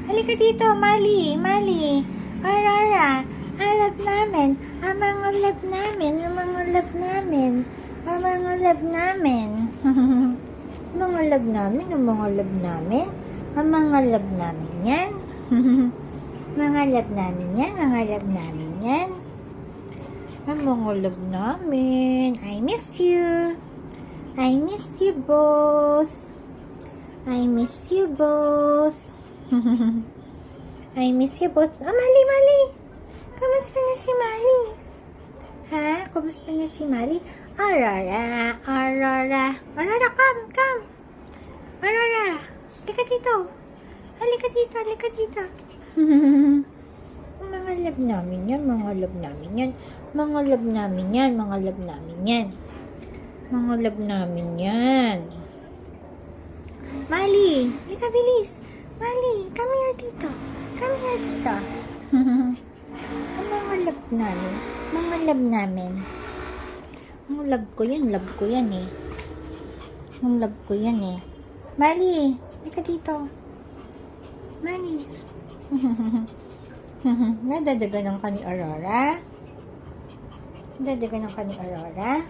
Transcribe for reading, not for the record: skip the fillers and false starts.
Halika dito, Mali. Mali. Aurora. Ang love namin. Ang mga love namin. Ang mga love namin. Ang mga love namin. Mga love namin. Ang mga love namin. Ang mga love namin yan. Mga love namin yan. Mga love namin yan. Ang mga love namin. I miss you. I miss you both. I miss you both. I miss you both. Oh, Mali, Mali. Kamusta na si Mali? Ha? Kamusta na si Mali? Aurora, Aurora. Aurora, come. Aurora, halika dito. Halika dito, halika dito. Mga love namin yan, mga love namin yan. Mga love namin yan, mga love namin yan. Mga love namin yan. Mali, halika bilis. Mali, come here dito. Come here dito. Ang mga love namin. Mga love namin. Ang love ko yan eh. Ang love ko yan eh. Mali, halika dito. Mali. Nadadaganan ka ni Aurora? Nadadaganan ka ni Aurora?